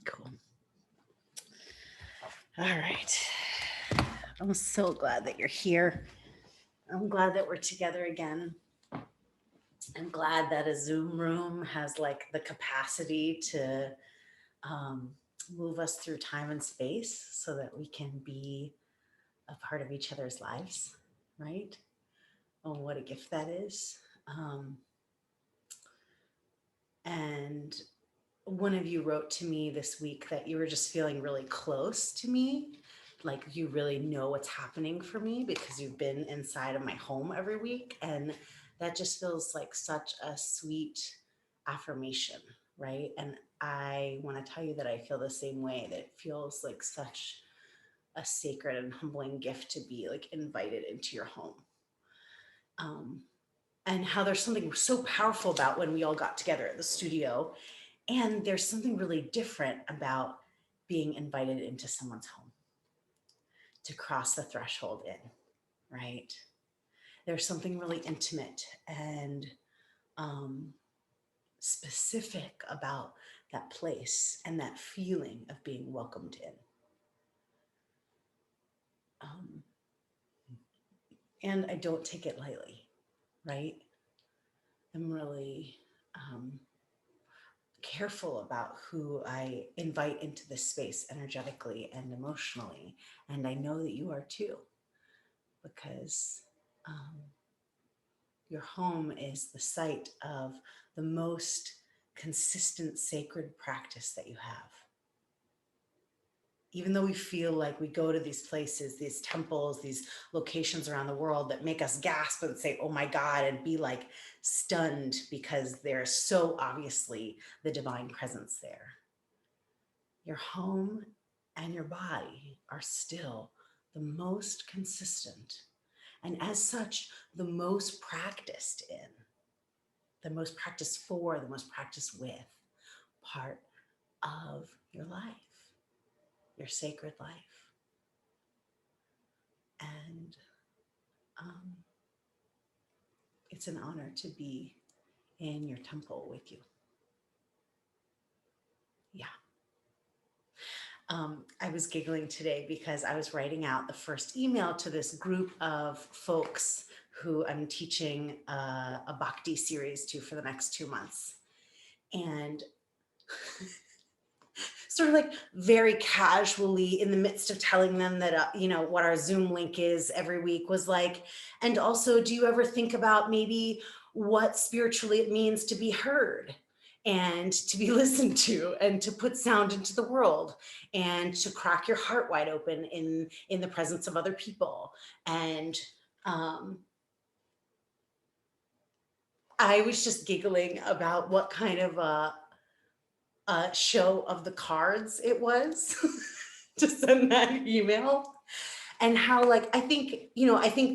Cool. All right. I'm so glad that you're here. I'm glad that we're together again. I'm glad that a Zoom room has like the capacity to um, move us through time and space so that we can be a part of each other's lives, right? Oh, what a gift that is. Um, and one of you wrote to me this week that you were just feeling really close to me. Like you really know what's happening for me because you've been inside of my home every week. And that just feels like such a sweet affirmation, right? And I want to tell you that I feel the same way, that it feels like such a sacred and humbling gift to be like invited into your home. Um, and how there's something so powerful about when we all got together at the studio. And there's something really different about being invited into someone's home to cross the threshold in, right? There's something really intimate and um, specific about that place and that feeling of being welcomed in. Um, and I don't take it lightly, right? I'm really careful about who I invite into this space energetically and emotionally. And I know that you are too, because um, your home is the site of the most consistent sacred practice that you have. Even though we feel like we go to these places, these temples, these locations around the world that make us gasp and say, oh my God, and be like stunned because there's so obviously the divine presence there. Your home and your body are still the most consistent, and as such, the most practiced in, the most practiced for, the most practiced with part of your life, your sacred life. And um, it's an honor to be in your temple with you. Yeah. I was giggling today because I was writing out the first email to this group of folks who I'm teaching a bhakti series to for the next 2 months. And sort of like very casually in the midst of telling them that, what our Zoom link is every week, was like, and also, do you ever think about maybe what spiritually it means to be heard? And to be listened to, and to put sound into the world, and to crack your heart wide open in the presence of other people. And um, I was just giggling about what kind of show of the cards it was to send that email. And how, like, I think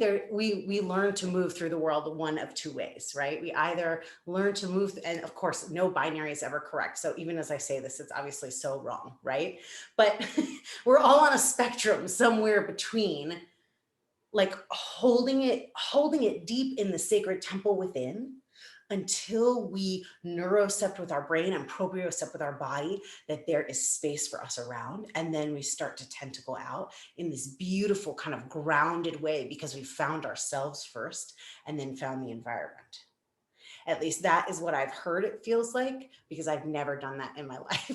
there we learn to move through the world one of two ways, right? We either learn to move, and of course no binary is ever correct, so even as I say this, it's obviously so wrong, right? But we're all on a spectrum somewhere between, like, holding it deep in the sacred temple within until we neurocept with our brain and propriocept with our body that there is space for us around. And then we start to tentacle out in this beautiful kind of grounded way because we found ourselves first and then found the environment. At least that is what I've heard it feels like, because I've never done that in my life.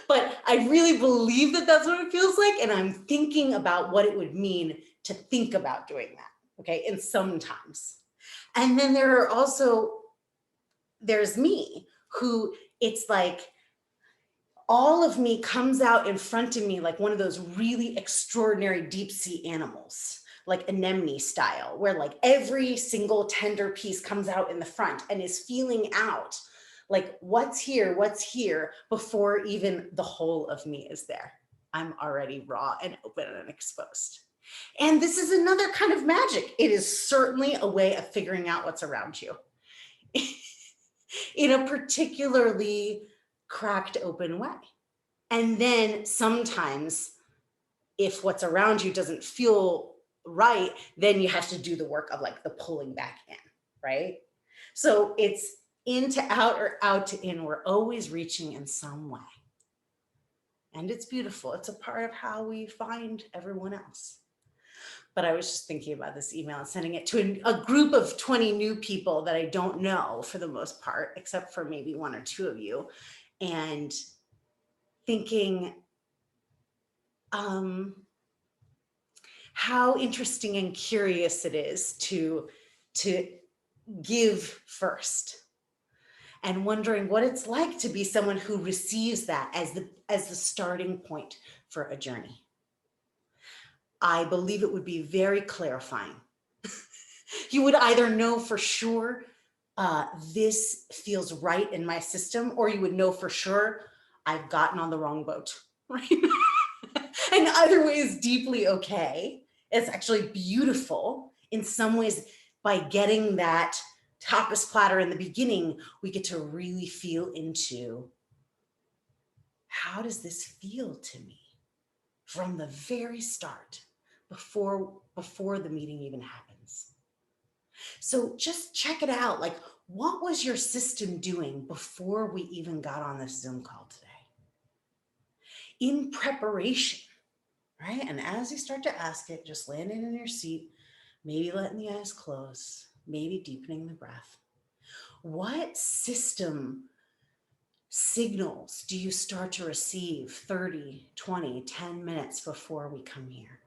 But I really believe that that's what it feels like. And I'm thinking about what it would mean to think about doing that. Okay. And sometimes. And then there's me, who, it's like all of me comes out in front of me like one of those really extraordinary deep sea animals, like anemone style, where like every single tender piece comes out in the front and is feeling out like what's here before even the whole of me is there. I'm already raw and open and exposed. And this is another kind of magic. It is certainly a way of figuring out what's around you in a particularly cracked open way. And then sometimes, if what's around you doesn't feel right, then you have to do the work of like the pulling back in, right? So it's in to out or out to in. We're always reaching in some way. And it's beautiful. It's a part of how we find everyone else. But I was just thinking about this email and sending it to a group of 20 new people that I don't know for the most part, except for maybe one or two of you, and thinking um, how interesting and curious it is to give first, and wondering what it's like to be someone who receives that as the starting point for a journey. I believe it would be very clarifying. You would either know for sure this feels right in my system, or you would know for sure I've gotten on the wrong boat, right? And either way is deeply okay. It's actually beautiful in some ways. By getting that tapas platter in the beginning, we get to really feel into, how does this feel to me from the very start, before the meeting even happens. So just check it out. Like, what was your system doing before we even got on this Zoom call today? In preparation, right? And as you start to ask it, just landing in your seat, maybe letting the eyes close, maybe deepening the breath. What system signals do you start to receive 30, 20, 10 minutes before we come here?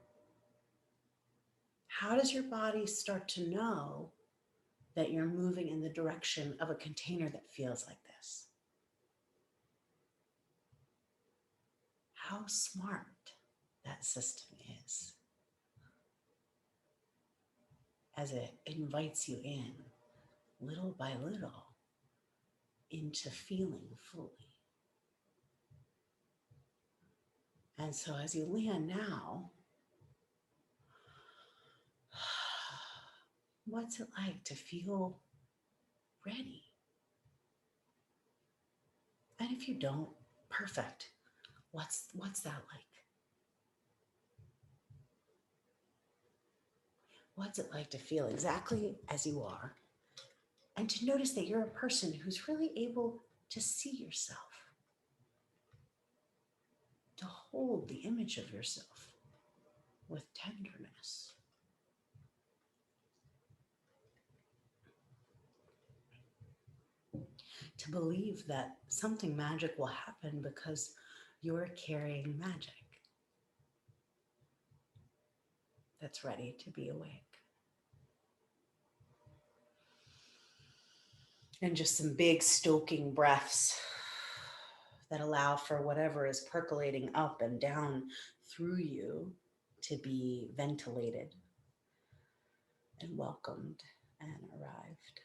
How does your body start to know that you're moving in the direction of a container that feels like this? How smart that system is as it invites you in little by little into feeling fully. And so as you land now, what's it like to feel ready? And if you don't, perfect. What's that like? What's it like to feel exactly as you are, and to notice that you're a person who's really able to see yourself, to hold the image of yourself with tenderness. To believe that something magic will happen because you're carrying magic that's ready to be awake. And just some big stoking breaths that allow for whatever is percolating up and down through you to be ventilated and welcomed and arrived.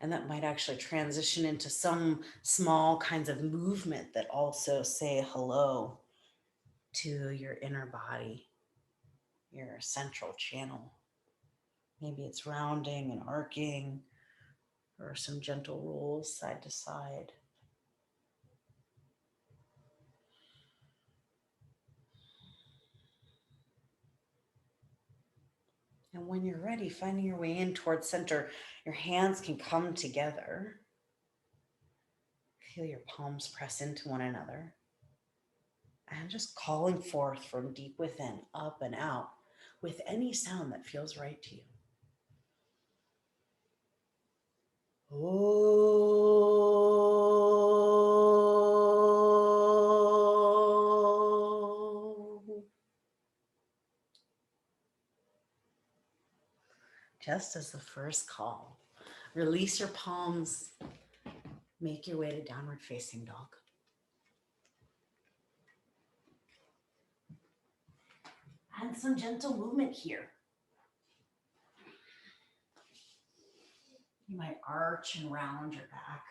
And that might actually transition into some small kinds of movement that also say hello to your inner body, your central channel. Maybe it's rounding and arcing, or some gentle rolls side to side. And when you're ready, finding your way in towards center, your hands can come together. Feel your palms press into one another. And just calling forth from deep within, up and out, with any sound that feels right to you. Oh. Just as the first call, release your palms, make your way to downward facing dog. And some gentle movement here. You might arch and round your back.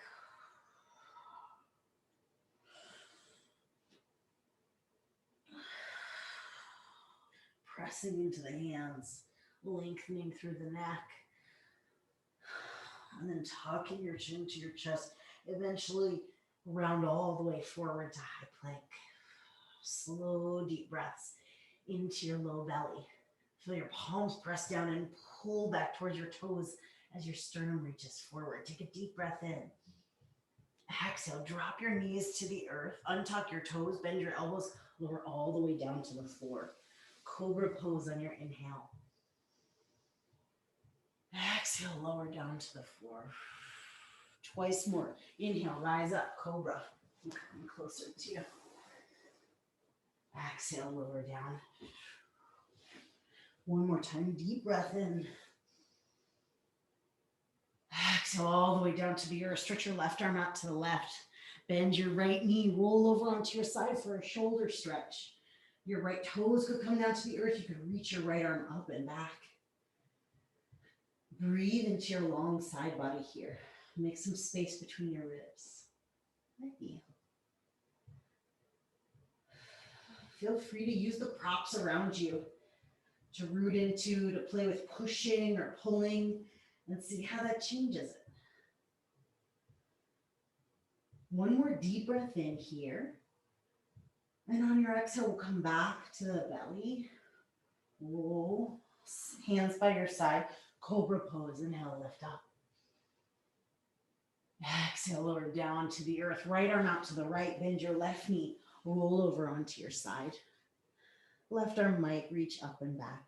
Pressing into the hands, lengthening through the neck. And then tucking your chin to your chest. Eventually round all the way forward to high plank. Slow, deep breaths into your low belly. Feel your palms press down and pull back towards your toes as your sternum reaches forward. Take a deep breath in. Exhale, drop your knees to the earth, untuck your toes, bend your elbows, lower all the way down to the floor. Cobra pose on your inhale. Exhale, lower down to the floor. Twice more. Inhale, rise up, cobra. I'm coming closer to you. Exhale, lower down. One more time, deep breath in. Exhale all the way down to the earth. Stretch your left arm out to the left. Bend your right knee, roll over onto your side for a shoulder stretch. Your right toes could come down to the earth. You could reach your right arm up and back. Breathe into your long side body here. Make some space between your ribs. Maybe. Feel free to use the props around you to root into, to play with pushing or pulling, and see how that changes it. One more deep breath in here. And on your exhale, we'll come back to the belly. Roll, hands by your side, cobra pose. Inhale, lift up. Exhale, lower down to the earth. Right arm out to the right, bend your left knee, roll over onto your side. Left arm might reach up and back.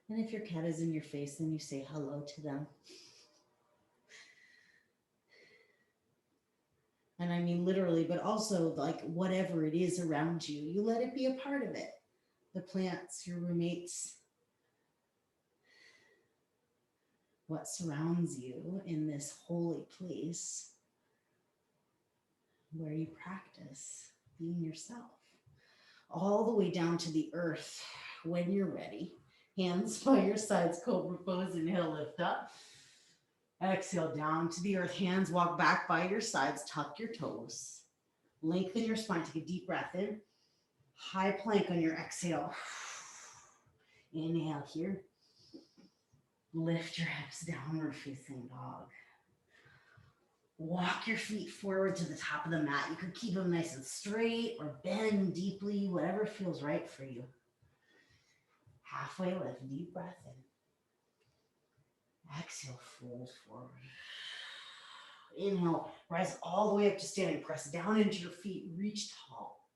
And if your cat is in your face, then you say hello to them. And I mean literally, but also like whatever it is around you, you let it be a part of it. The plants, your roommates, what surrounds you in this holy place where you practice being yourself. All the way down to the earth when you're ready. Hands by your sides, cobra pose, inhale, lift up. Exhale, down to the earth. Hands walk back by your sides, tuck your toes. Lengthen your spine, take a deep breath in. High plank on your exhale. Inhale here. Lift your hips, downward facing dog. Walk your feet forward to the top of the mat. You could keep them nice and straight or bend deeply, whatever feels right for you. Halfway lift, deep breath in. Exhale, fold forward. Inhale, rise all the way up to standing. Press down into your feet, reach tall.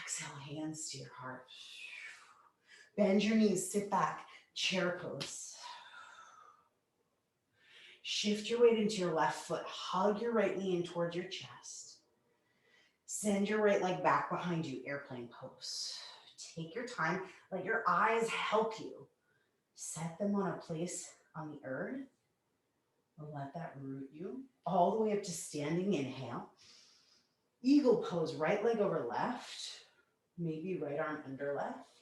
Exhale, hands to your heart. Bend your knees, sit back, chair pose. Shift your weight into your left foot. Hug your right knee in towards your chest. Send your right leg back behind you, airplane pose. Take your time. Let your eyes help you. Set them on a place on the earth. Let that root you all the way up to standing. Inhale. Eagle pose, right leg over left. Maybe right arm under left.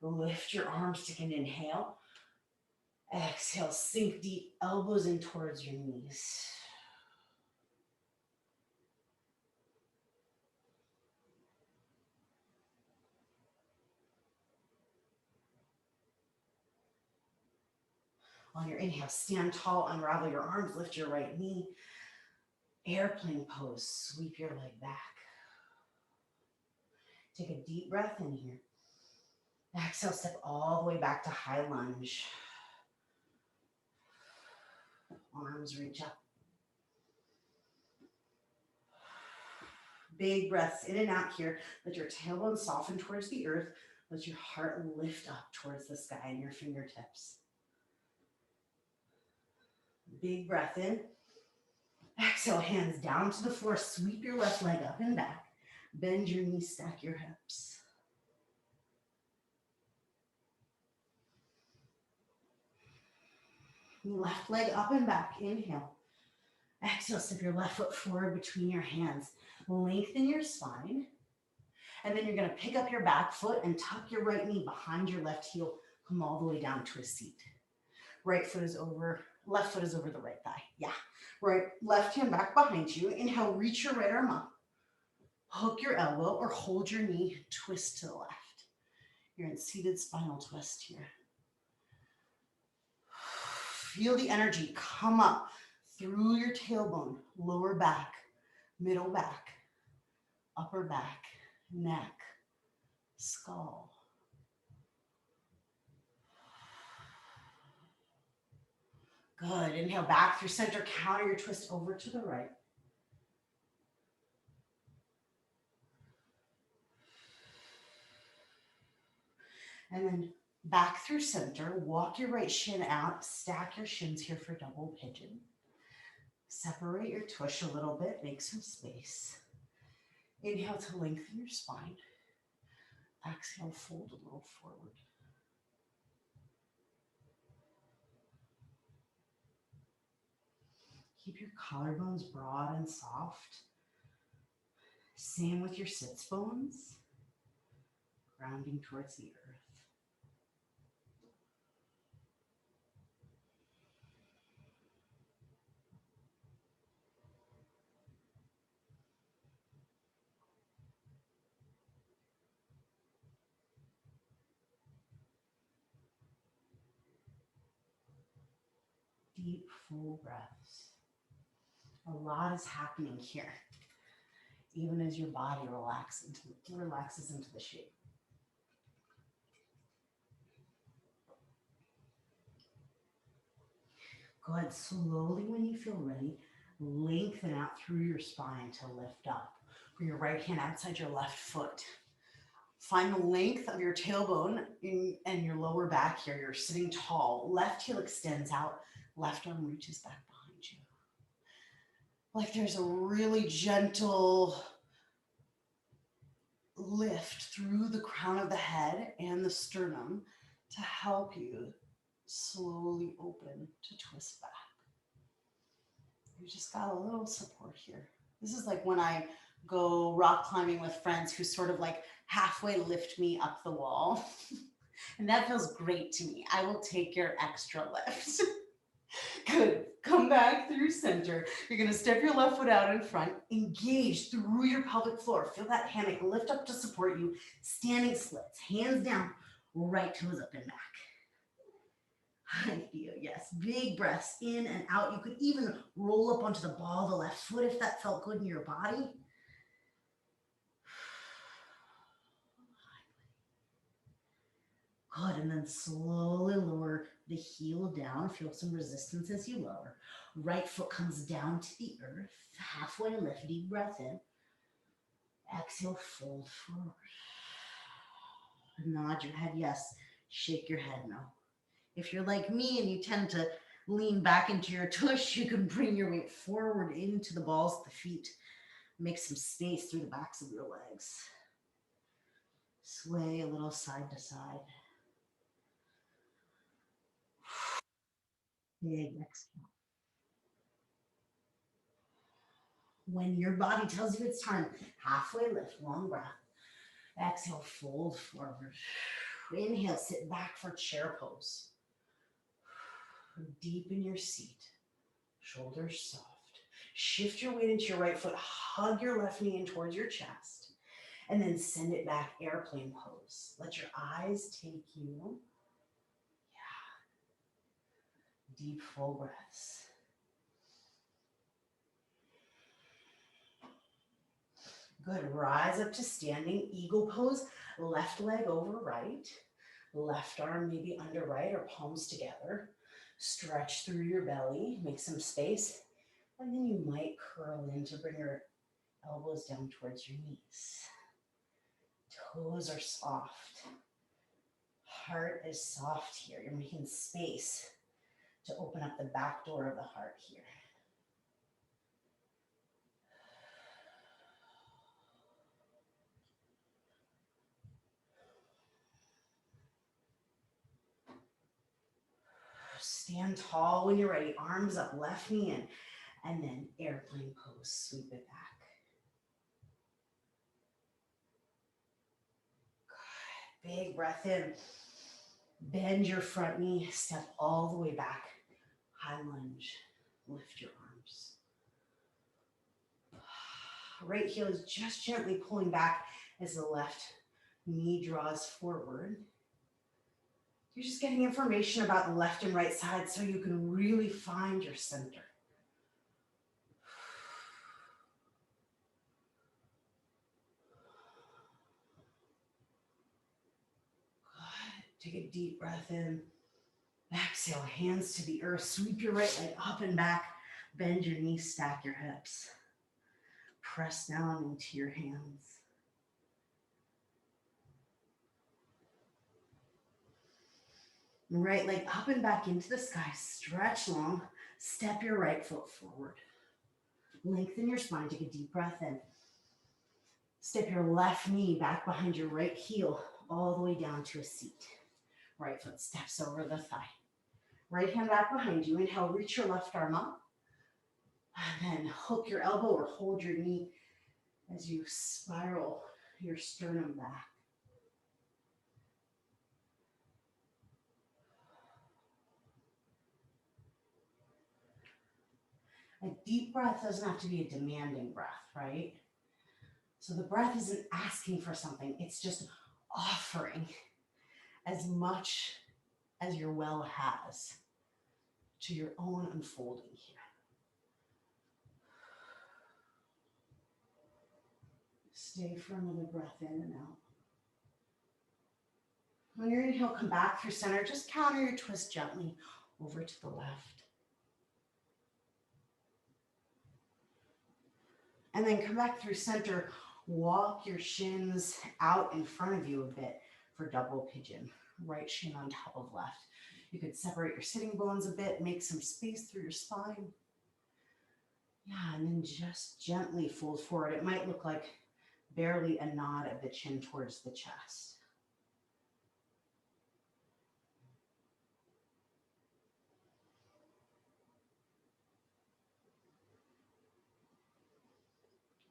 Lift your arms, take an inhale. Exhale, sink deep, elbows in towards your knees. On your inhale, stand tall, unravel your arms, lift your right knee. Airplane pose, sweep your leg back. Take a deep breath in here. Exhale, step all the way back to high lunge. Arms reach up. Big breaths in and out here. Let your tailbone soften towards the earth. Let your heart lift up towards the sky and your fingertips. Big breath in. Exhale, hands down to the floor. Sweep your left leg up and back. Bend your knees, stack your hips. Left leg up and back. Inhale. Exhale, step your left foot forward between your hands. Lengthen your spine. And then you're going to pick up your back foot and tuck your right knee behind your left heel. Come all the way down to a seat. Right foot is over, left foot is over the right thigh. Yeah. Right, left hand back behind you. Inhale, reach your right arm up. Hook your elbow or hold your knee, twist to the left. You're in seated spinal twist here. Feel the energy come up through your tailbone, lower back, middle back, upper back, neck, skull. Good. Inhale back through center. Counter your twist over to the right. And then back through center. Walk your right shin out. Stack your shins here for double pigeon. Separate your tush a little bit. Make some space. Inhale to lengthen your spine. Exhale, fold a little forward. Keep your collarbones broad and soft. Same with your sits bones. Grounding towards the earth. Deep, full breaths. A lot is happening here, even as your body relaxes into the shape. Go ahead slowly when you feel ready. Lengthen out through your spine to lift up. Bring your right hand outside your left foot. Find the length of your tailbone and your lower back here. You're sitting tall. Left heel extends out. Left arm reaches back behind you. Like there's a really gentle lift through the crown of the head and the sternum to help you slowly open to twist back. You just got a little support here. This is like when I go rock climbing with friends who sort of like halfway lift me up the wall. And that feels great to me. I will take your extra lift. Good. Come back through center. You're going to step your left foot out in front. Engage through your pelvic floor. Feel that hammock lift up to support you. Standing splits. Hands down. Right toes up and back. I feel, yes. Big breaths in and out. You could even roll up onto the ball of the left foot if that felt good in your body. Good, and then slowly lower the heel down. Feel some resistance as you lower. Right foot comes down to the earth. Halfway lift, deep breath in. Exhale, fold forward. Nod your head, yes. Shake your head, no. If you're like me and you tend to lean back into your tush, you can bring your weight forward into the balls of the feet. Make some space through the backs of your legs. Sway a little side to side. Big exhale. When your body tells you it's time, halfway lift, long breath. Exhale, fold forward. Inhale, sit back for chair pose. Deepen your seat. Shoulders soft. Shift your weight into your right foot. Hug your left knee in towards your chest. And then send it back, airplane pose. Let your eyes take you. Yeah. Deep, full breaths. Good. Rise up to standing eagle pose. Left leg over right. Left arm maybe under right or palms together. Stretch through your belly. Make some space. And then you might curl in to bring your elbows down towards your knees. Toes are soft. Heart is soft here. You're making space to open up the back door of the heart here. Stand tall when you're ready. Arms up, left knee in. And then airplane pose. Sweep it back. Good. Big breath in. Bend your front knee. Step all the way back. High lunge. Lift your arms. Right heel is just gently pulling back as the left knee draws forward. You're just getting information about the left and right side so you can really find your center. Good. Take a deep breath in Exhale, hands to the earth. Sweep your right leg up and back. Bend your knees, stack your hips. Press down into your hands. Right leg up and back into the sky. Stretch long. Step your right foot forward. Lengthen your spine. Take a deep breath in. Step your left knee back behind your right heel all the way down to a seat. Right foot steps over the thigh. Right hand back behind you. Inhale, reach your left arm up. And then hook your elbow or hold your knee as you spiral your sternum back. A deep breath doesn't have to be a demanding breath, right? So the breath isn't asking for something. It's just offering as much as your well has to your own unfolding here. Stay for another breath in and out. When you're inhale, come back through center. Just counter your twist gently over to the left. And then come back through center. Walk your shins out in front of you a bit for double pigeon. Right shin on top of left. You could separate your sitting bones a bit, make some space through your spine. Yeah, and then just gently fold forward. It might look like barely a nod of the chin towards the chest.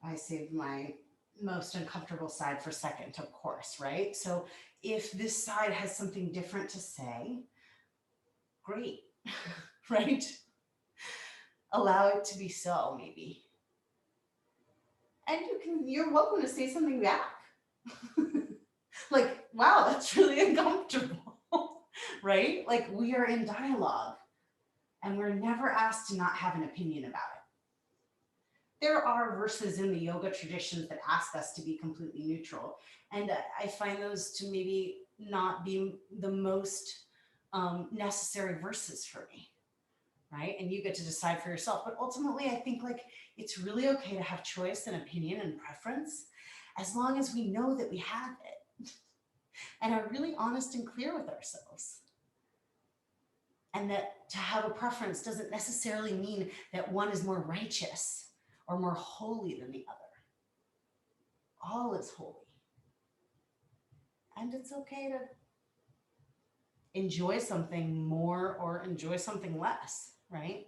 I saved my most uncomfortable side for second, of course, right? So if this side has something different to say, great, right? Allow it to be so, maybe. And you're welcome to say something back. Like, wow, that's really uncomfortable, right? Like, we are in dialogue and we're never asked to not have an opinion about it. There are verses in the yoga traditions that ask us to be completely neutral. And I find those to maybe not be the most necessary verses for me, right? And you get to decide for yourself. But ultimately, I think like it's really okay to have choice and opinion and preference as long as we know that we have it and are really honest and clear with ourselves. And that to have a preference doesn't necessarily mean that one is more righteous or more holy than the other. All is holy. And it's okay to enjoy something more or enjoy something less, right?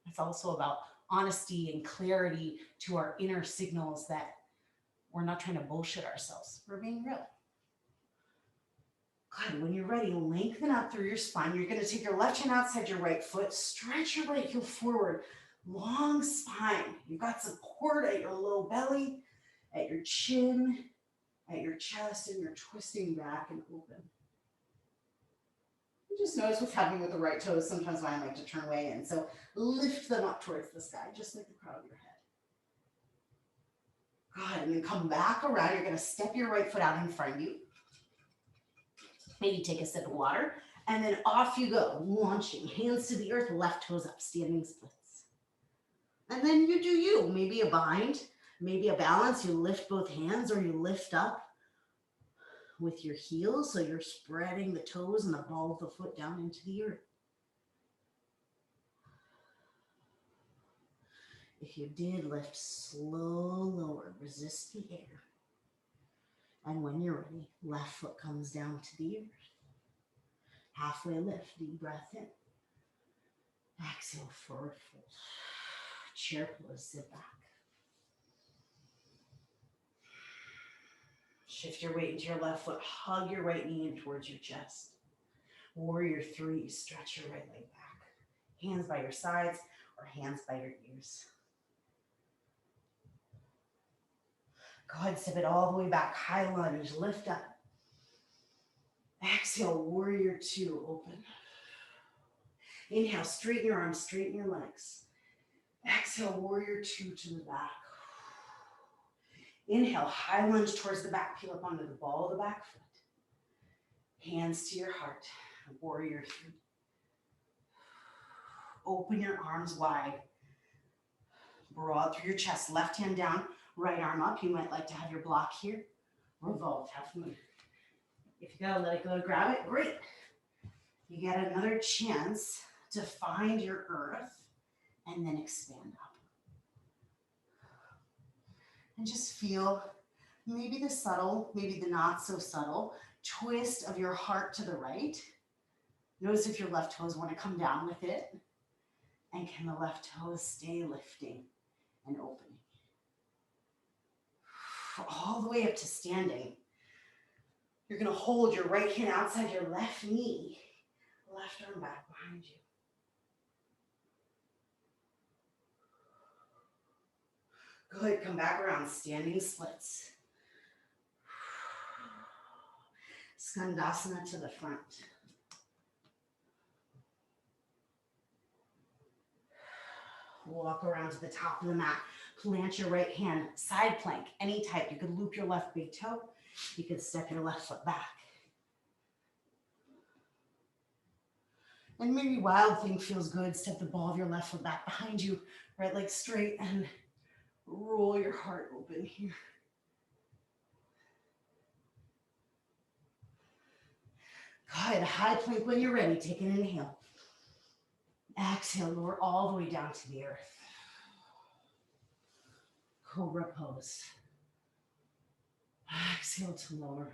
It's also about honesty and clarity to our inner signals that we're not trying to bullshit ourselves. We're being real. Good. When you're ready, lengthen up through your spine. You're going to take your left hand outside your right foot, stretch your right heel forward, long spine. You've got support at your low belly, at your chin, at your chest, and you're twisting back and open. You just notice what's happening with the right toes. Sometimes I like to turn way in. So lift them up towards the sky, just like the crown of your head. Good. And then come back around. You're going to step your right foot out in front of you. Maybe take a sip of water. And then off you go, launching. Hands to the earth, left toes up, standing splits. And then you do you. Maybe a bind, maybe a balance. You lift both hands or you lift up with your heels. So you're spreading the toes and the ball of the foot down into the earth. If you did, lift slow, lower, resist the air. And when you're ready, left foot comes down to the earth. Halfway lift, deep breath in. Exhale, forward fold. Chair pose, sit back. Shift your weight into your left foot. Hug your right knee in towards your chest. Warrior three, stretch your right leg back. Hands by your sides or hands by your ears. Go ahead, step it all the way back. High lunge, lift up. Exhale, warrior two, open. Inhale, straighten your arms, straighten your legs. Exhale, warrior two to the back. Inhale, high lunge towards the back, peel up onto the ball of the back foot. Hands to your heart, warrior three. open your arms wide. Broad through your chest. Left hand down, right arm up. You might like to have your block here. Revolve, half moon. If you gotta let it go to grab it, great. You get another chance to find your earth and then expand up. And just feel maybe the subtle, maybe the not so subtle twist of your heart to the right. Notice if your left toes want to come down with it. And can the left toes stay lifting and opening? All the way up to standing. You're going to hold your right hand outside your left knee. Left arm back behind you. Good, come back around, standing splits. Skandasana to the front. Walk around to the top of the mat. Plant your right hand, side plank, any type. You could loop your left big toe. You could step your left foot back. And maybe wild thing feels good. Step the ball of your left foot back behind you, right leg straight, and roll your heart open here. Good, high plank when you're ready. Take an inhale. Exhale, lower all the way down to the earth. Cobra pose. Exhale to lower.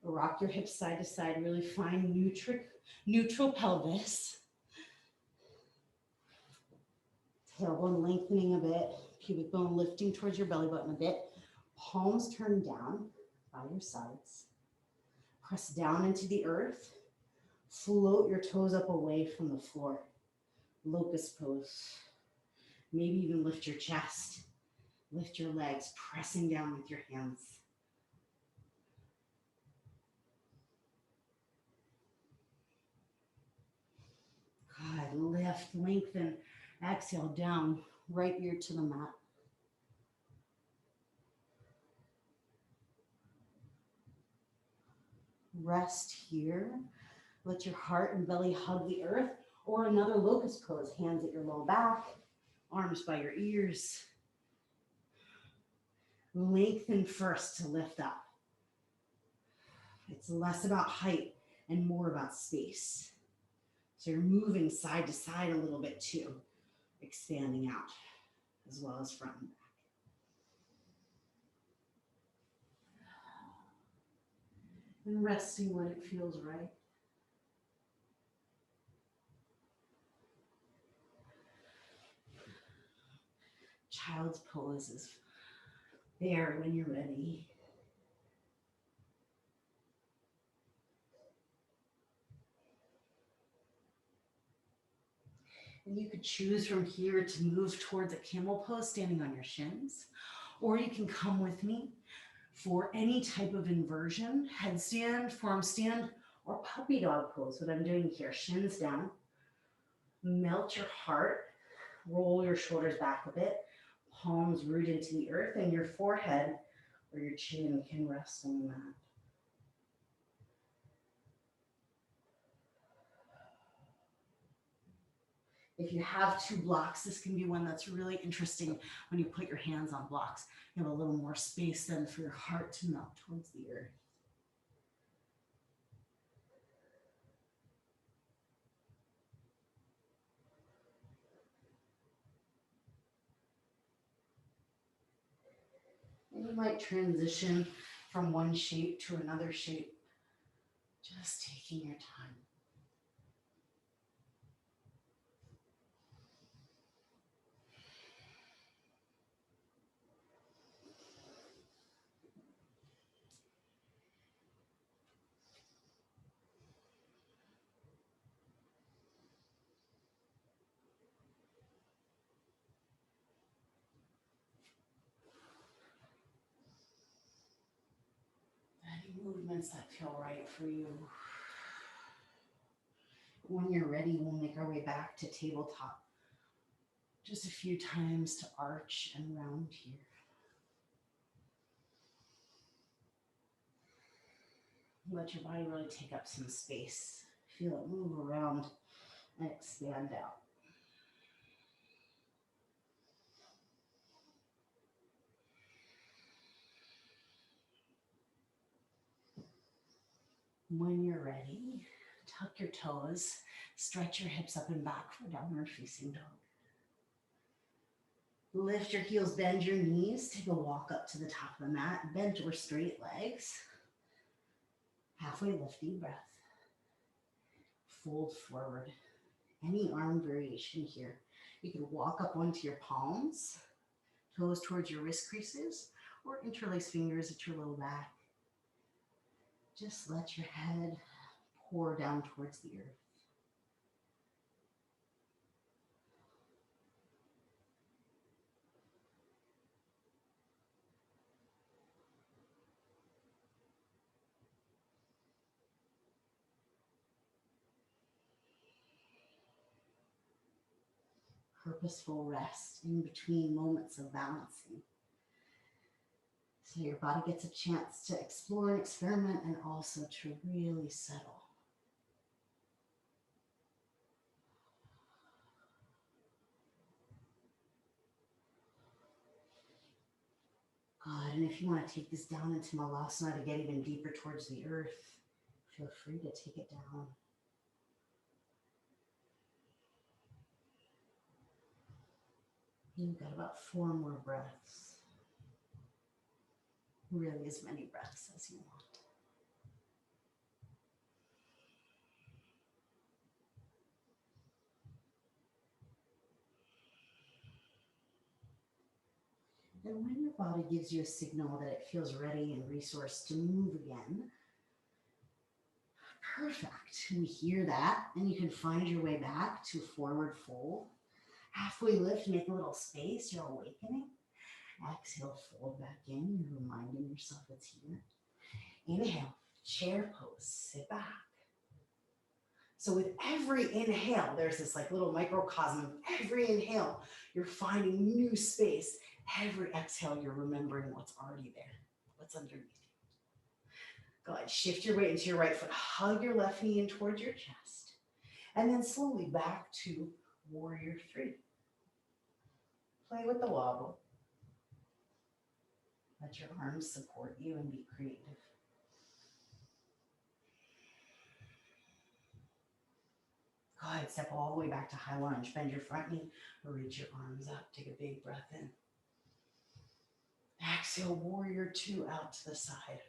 Rock your hips side to side. Really find neutral pelvis. Tailbone lengthening a bit. Pubic bone lifting towards your belly button a bit. Palms turned down by your sides. Press down into the earth. Float your toes up away from the floor. Locust pose. Maybe even lift your chest. Lift your legs, pressing down with your hands. Good, lift, lengthen. Exhale down, right ear to the mat. Rest here. Let your heart and belly hug the earth, or another locust pose. Hands at your low back, arms by your ears. Lengthen first to lift up. It's less about height and more about space. So you're moving side to side a little bit too, expanding out as well as front and back. And resting when it feels right. Child's pose is there when you're ready. And you could choose from here to move towards a camel pose, standing on your shins, or you can come with me for any type of inversion, headstand, forearm stand, or puppy dog pose. What I'm doing here, shins down, melt your heart, roll your shoulders back a bit, palms root into the earth, and your forehead or your chin can rest on the mat. If you have two blocks, this can be one that's really interesting when you put your hands on blocks. You have a little more space then for your heart to melt towards the earth. And you might transition from one shape to another shape, just taking your time. Any movements that feel right for you. When you're ready, we'll make our way back to tabletop. Just a few times to arch and round here. Let your body really take up some space. Feel it move around and expand out. When you're ready, tuck your toes, stretch your hips up and back for downward facing dog. Lift your heels, bend your knees, take a walk up to the top of the mat, bent or straight legs. Halfway lift, deep breath. Fold forward. Any arm variation here. You can walk up onto your palms, toes towards your wrist creases, or interlace fingers at your low back. Just let your head pour down towards the earth. Purposeful rest in between moments of balancing. So your body gets a chance to explore and experiment and also to really settle. Good, and if you want to take this down into Malasana to get even deeper towards the earth, feel free to take it down. You've got about 4 more breaths. Really as many breaths as you want. And when your body gives you a signal that it feels ready and resourced to move again, perfect. We hear that, and you can find your way back to forward fold. Halfway lift, make a little space, you're awakening. Exhale, fold back in, you're reminding yourself it's here. Inhale, chair pose, sit back. So with every inhale, there's this like little microcosm of every inhale, you're finding new space. Every exhale, you're remembering what's already there, what's underneath you. Good, shift your weight into your right foot, hug your left knee in towards your chest, and then slowly back to warrior 3. Play with the wobble. Let your arms support you and be creative. Good, step all the way back to high lunge. Bend your front knee, reach your arms up. Take a big breath in. Exhale, warrior 2 out to the side.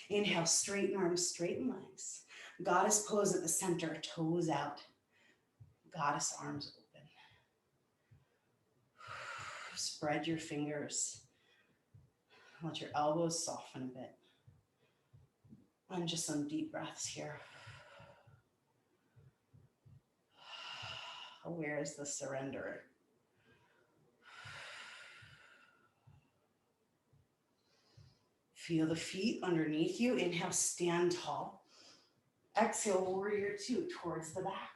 Inhale, straighten arms, straighten legs. Goddess pose at the center, toes out. Goddess arms open. Spread your fingers. Let your elbows soften a bit. And just some deep breaths here. Where is the surrender? Feel the feet underneath you. Inhale, stand tall. Exhale, warrior 2 towards the back.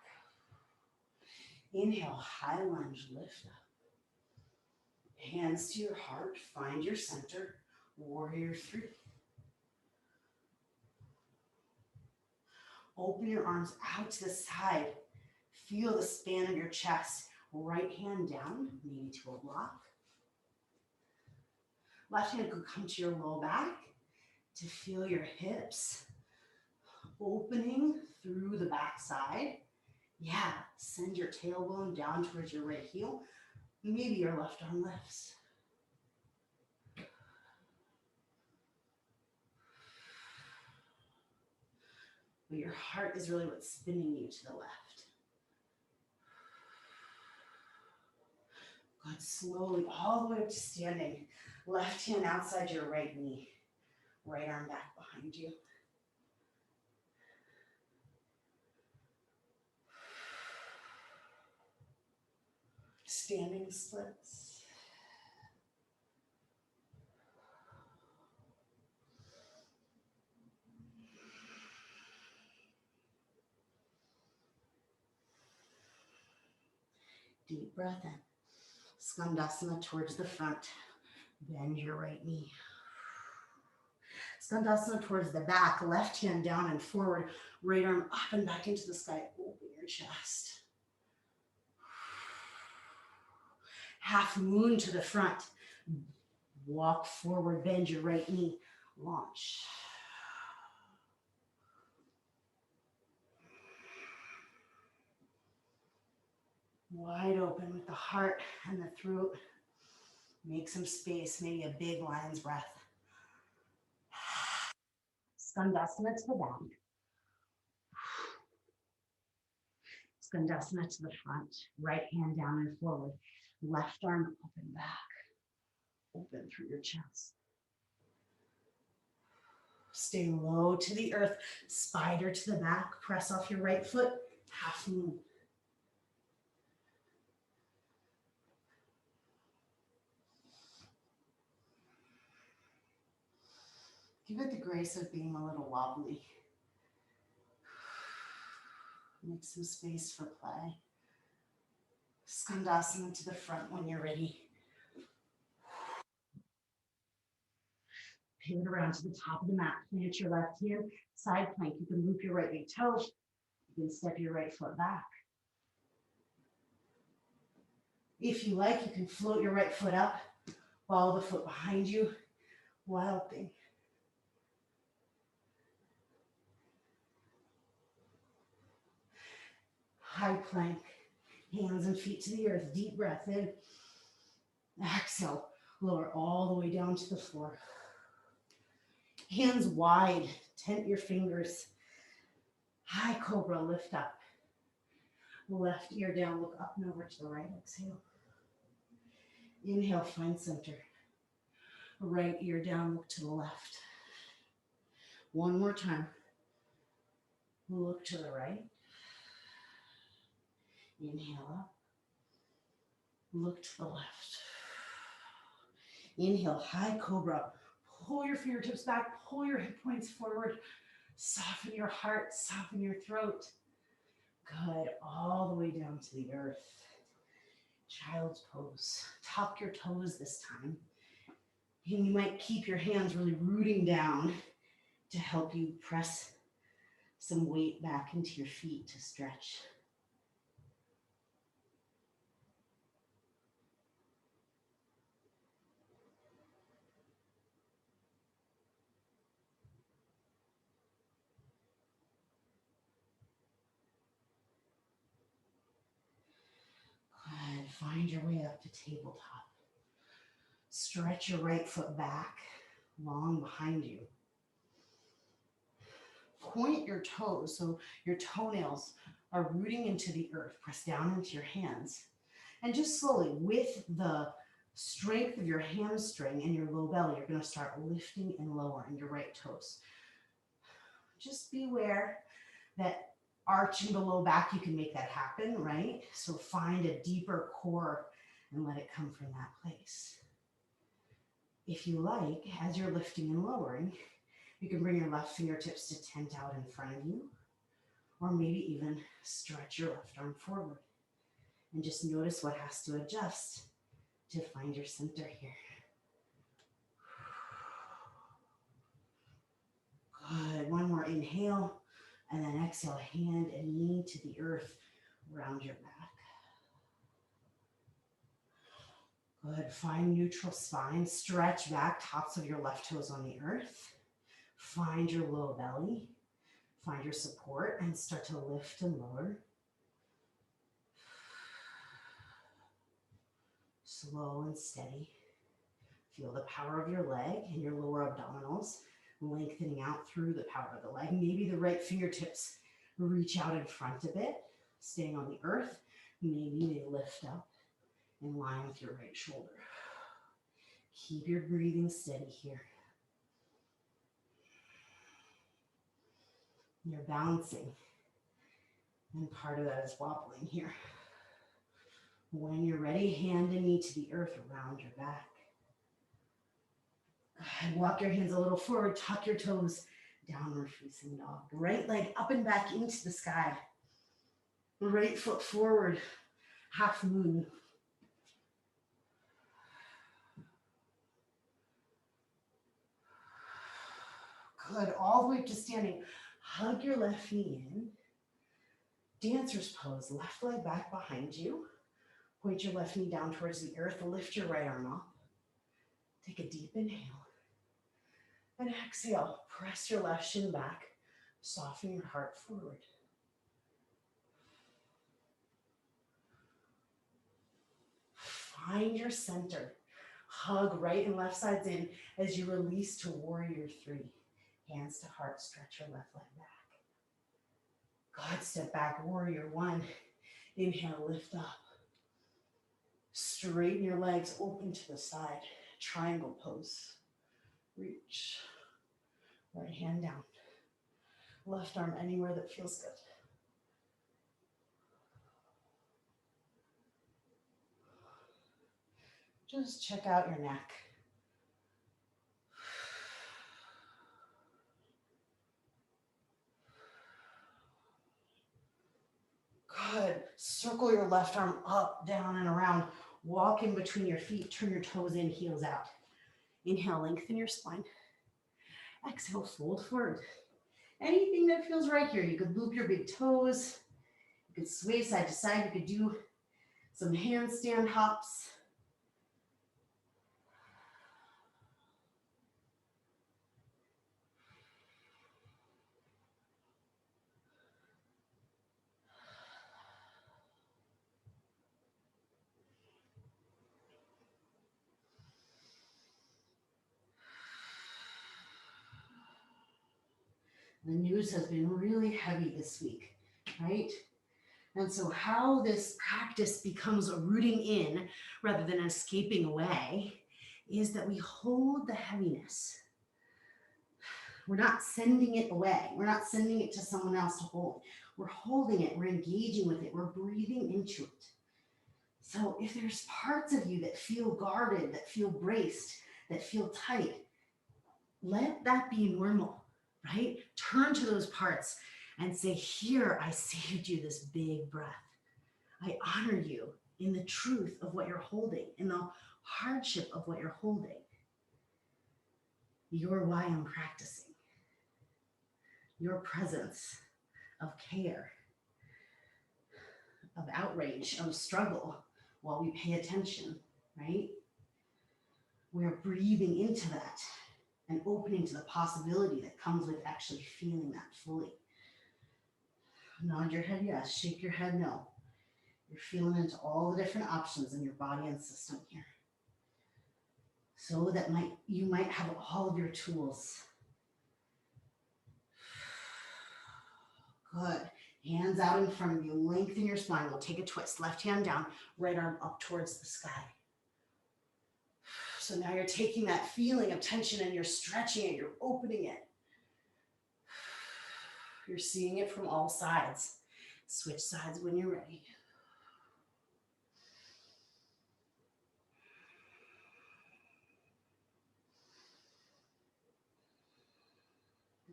Inhale, high lunge, lift up. Hands to your heart, find your center, warrior 3. Open your arms out to the side. Feel the span of your chest. Right hand down, maybe to a block. Left hand could come to your low back to feel your hips opening through the back side. Yeah, send your tailbone down towards your right heel. Maybe your left arm lifts. But your heart is really what's spinning you to the left. Good, slowly, all the way up to standing. Left hand outside your right knee. Right arm back behind you. Standing splits. Deep breath in. Skandasana towards the front. Bend your right knee. Skandasana towards the back. Left hand down and forward. Right arm up and back into the sky. Open your your chest. Half moon to the front. Walk forward, bend your right knee, launch. Wide open with the heart and the throat. Make some space, maybe a big lion's breath. Skandasana to the back. Skandasana to the front. Right hand down and forward. Left arm up and back. Open through your chest. Stay low to the earth. Spider to the back. Press off your right foot. Half moon. Give it the grace of being a little wobbly. Make some space for play. Skandasana to the front when you're ready. Pivot around to the top of the mat. Plant your left hand. Side plank. You can loop your right big toe. You can step your right foot back. If you like, you can float your right foot up. Follow the foot behind you. Wild thing. High plank. Hands and feet to the earth. Deep breath in. Exhale. Lower all the way down to the floor. Hands wide. Tent your fingers. High cobra. Lift up. Left ear down. Look up and over to the right. Exhale. Inhale. Find center. Right ear down. Look to the left. One more time. Look to the right. Inhale up. Look to the left. Inhale, high cobra. Pull your fingertips back, pull your hip points forward. Soften your heart, soften your throat. Good, all the way down to the earth. Child's pose. Tuck your toes this time. And you might keep your hands really rooting down to help you press some weight back into your feet to stretch. Good. Find your way up to tabletop. Stretch your right foot back, long behind you. Point your toes so your toenails are rooting into the earth. Press down into your hands. And just slowly, with the strength of your hamstring and your low belly, you're going to start lifting and lowering your right toes. Just beware that arching the low back, you can make that happen, right? So find a deeper core and let it come from that place. If you like, as you're lifting and lowering, you can bring your left fingertips to tent out in front of you, or maybe even stretch your left arm forward. And just notice what has to adjust to find your center here. Good. One more inhale, and then exhale, hand and knee to the earth, round your back. Good. Find neutral spine. Stretch back, tops of your left toes on the earth. Find your low belly. Find your support and start to lift and lower. Slow and steady. Feel the power of your leg and your lower abdominals lengthening out through the power of the leg. Maybe the right fingertips reach out in front a bit, staying on the earth. Maybe they lift up in line with your right shoulder. Keep your breathing steady here. You're bouncing, and part of that is wobbling here. When you're ready, hand and knee to the earth around your back. And walk your hands a little forward, tuck your toes, downward facing dog. Right leg up and back into the sky. Right foot forward, half moon. Good, all the way up to standing. Hug your left knee in. Dancer's pose, left leg back behind you. Point your left knee down towards the earth. Lift your right arm up. Take a deep inhale. And exhale. Press your left shin back. Soften your heart forward. Find your center. Hug right and left sides in as you release to warrior three. Hands to heart, stretch your left leg back. God, step back, warrior one. Inhale, lift up. Straighten your legs, open to the side. Triangle pose. Reach. Right hand down. Left arm anywhere that feels good. Just check out your neck. Good. Circle your left arm up, down, and around. Walk in between your feet. Turn your toes in, heels out. Inhale, lengthen your spine. Exhale, fold forward. Anything that feels right here. You could loop your big toes. You could sway side to side. You could do some handstand hops. The news has been really heavy this week, right? And so how this practice becomes a rooting in rather than escaping away is that we hold the heaviness. We're not sending it away. We're not sending it to someone else to hold. We're holding it. We're engaging with it. We're breathing into it. So if there's parts of you that feel guarded, that feel braced, that feel tight, let that be normal. Right? Turn to those parts and say, here, I saved you this big breath. I honor you in the truth of what you're holding, in the hardship of what you're holding. You're why I'm practicing. Your presence of care, of outrage, of struggle while we pay attention, right? We're breathing into that and opening to the possibility that comes with actually feeling that fully. Nod your head yes, shake your head no. You're feeling into all the different options in your body and system here. So that you might have all of your tools. Good. Hands out in front of you, lengthen your spine. We'll take a twist. Left hand down, right arm up towards the sky. So now you're taking that feeling of tension and you're stretching it, you're opening it. You're seeing it from all sides. Switch sides when you're ready.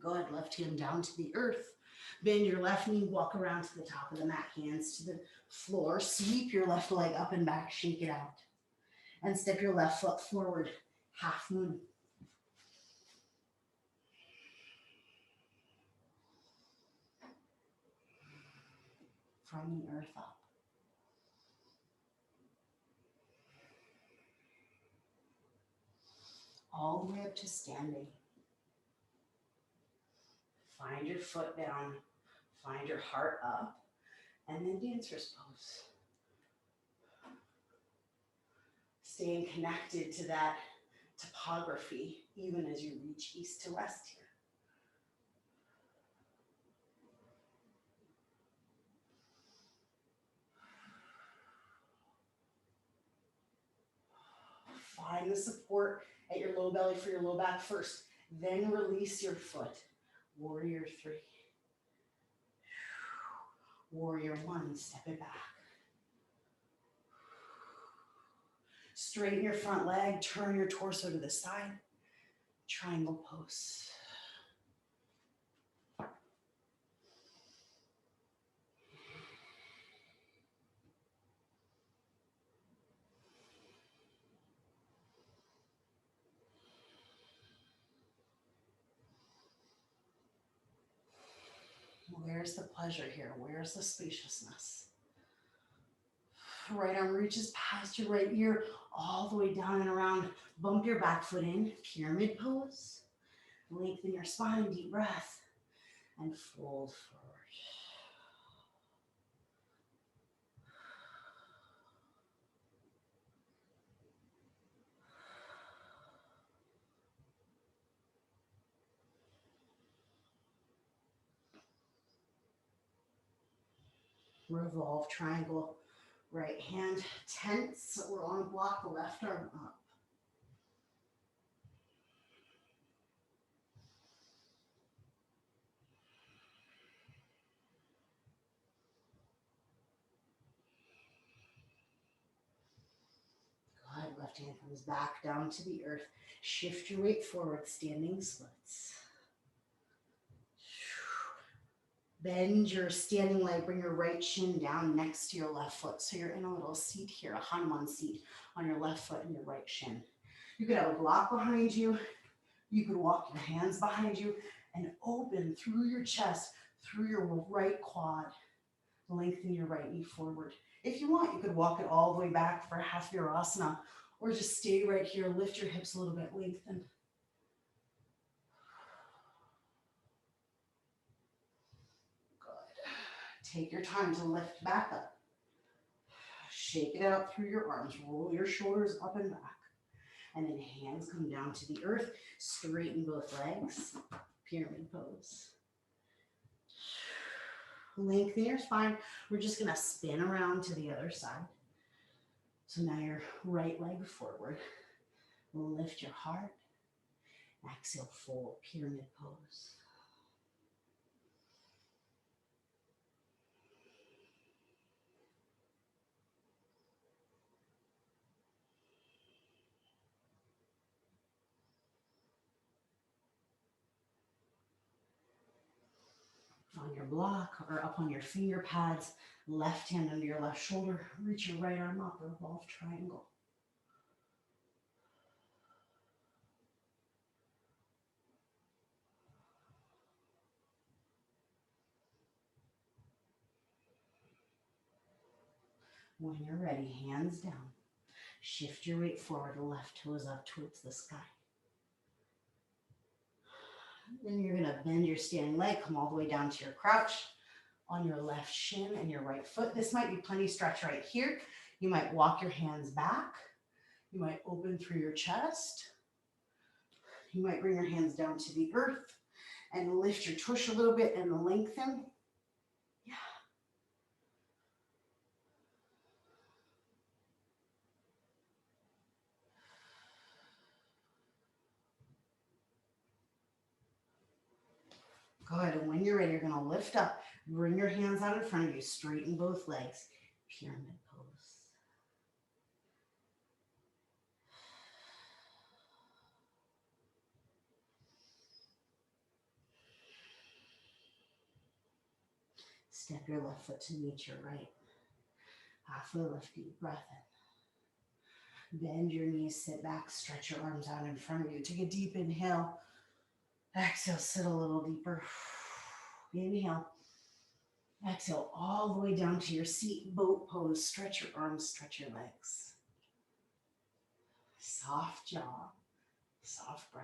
Good, left hand down to the earth. Bend your left knee, walk around to the top of the mat, hands to the floor. Sweep your left leg up and back, shake it out. And step your left foot forward, half moon. From the earth up. All the way up to standing. Find your foot down, find your heart up, and then dancer's pose. Staying connected to that topography, even as you reach east to west here. Find the support at your low belly for your low back first, then release your foot. Warrior three. Warrior one, step it back. Straighten your front leg, turn your torso to the side. Triangle pose. Where's the pleasure here? Where's the spaciousness? Right arm reaches past your right ear, all the way down and around. Bump your back foot in, pyramid pose. Lengthen your spine, deep breath, and fold forward. Revolve triangle. Right hand tense. We're on block, left arm up. Good. Left hand comes back down to the earth. Shift your weight forward, standing splits. Bend your standing leg, bring your right shin down next to your left foot. So you're in a little seat here, a Hanuman seat on your left foot and your right shin. You could have a block behind you. You could walk your hands behind you and open through your chest, through your right quad. Lengthen your right knee forward. If you want, you could walk it all the way back for half your asana, or just stay right here, lift your hips a little bit, lengthen. Take your time to lift back up. Shake it out through your arms. Roll your shoulders up and back. And then hands come down to the earth. Straighten both legs. Pyramid pose. Lengthen your spine. We're just going to spin around to the other side. So now your right leg forward. Lift your heart. Exhale, fold. Pyramid pose. On your block or up on your finger pads, left hand under your left shoulder, reach your right arm up, revolve triangle. When you're ready, hands down. Shift your weight forward, left toes up towards the sky. Then you're going to bend your standing leg, come all the way down to your crouch on your left shin and your right foot. This might be plenty stretch right here. You might walk your hands back. You might open through your chest. You might bring your hands down to the earth and lift your tush a little bit and lengthen. Yeah. Good, and when you're ready, you're going to lift up. Bring your hands out in front of you. Straighten both legs. Pyramid pose. Step your left foot to meet your right. Halfway lift, deep breath in. Bend your knees, sit back, stretch your arms out in front of you. Take a deep inhale. Exhale, sit a little deeper. Inhale. Exhale all the way down to your seat, boat pose. Stretch your arms, stretch your legs. Soft jaw, soft brow.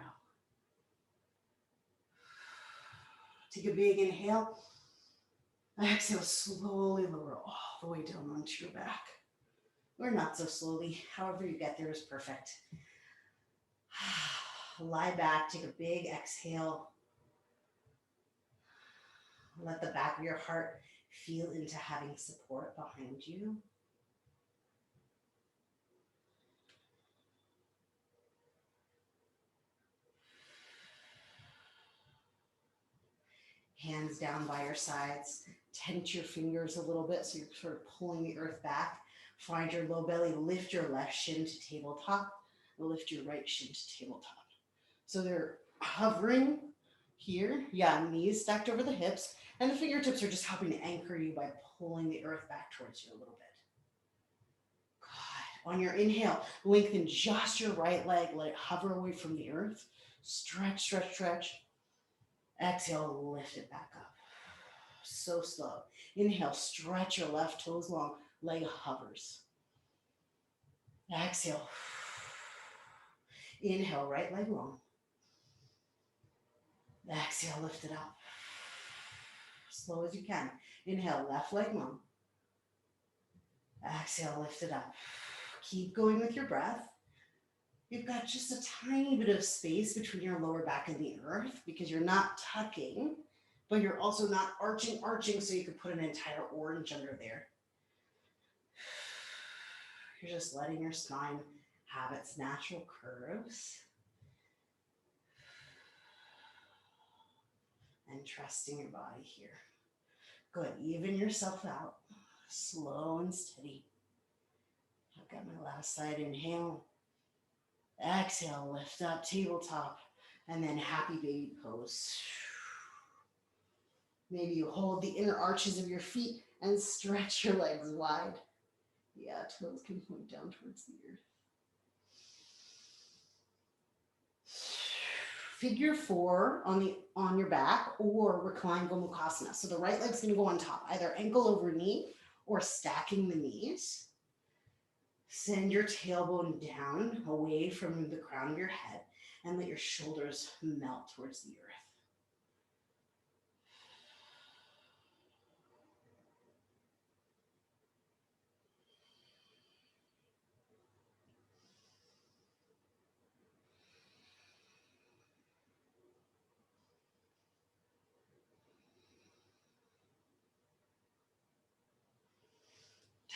Take a big inhale. Exhale, slowly lower all the way down onto your back. Or not so slowly, however you get there is perfect. Lie back, take a big exhale. Let the back of your heart feel into having support behind you. Hands down by your sides. Tense your fingers a little bit so you're sort of pulling the earth back. Find your low belly. Lift your left shin to tabletop. Lift your right shin to tabletop. So they're hovering here. Yeah, knees stacked over the hips. And the fingertips are just helping to anchor you by pulling the earth back towards you a little bit. Good. On your inhale, lengthen just your right leg. Let it hover away from the earth. Stretch, stretch, stretch. Exhale, lift it back up. So slow. Inhale, stretch your left toes long, leg hovers. Exhale. Inhale, right leg long. Exhale, lift it up. Slow as you can. Inhale, left leg long. Exhale, lift it up. Keep going with your breath. You've got just a tiny bit of space between your lower back and the earth because you're not tucking, but you're also not arching, so you could put an entire orange under there. You're just letting your spine have its natural curves and trusting your body here. Good, even yourself out, slow and steady. I've got my last side, inhale. Exhale, lift up, tabletop, and then happy baby pose. Maybe you hold the inner arches of your feet and stretch your legs wide. Yeah, toes can point down towards the earth. Figure 4 on your back or recline Gomukhasana. So the right leg's going to go on top, either ankle over knee or stacking the knees. Send your tailbone down away from the crown of your head and let your shoulders melt towards the earth.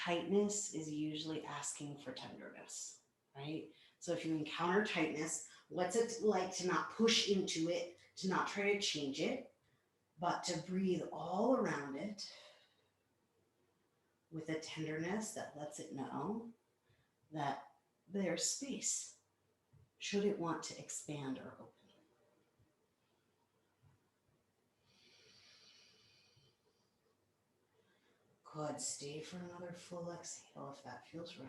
Tightness is usually asking for tenderness, right? So if you encounter tightness, what's it like to not push into it, to not try to change it, but to breathe all around it with a tenderness that lets it know that there's space should it want to expand or open. Good, stay for another full exhale if that feels right.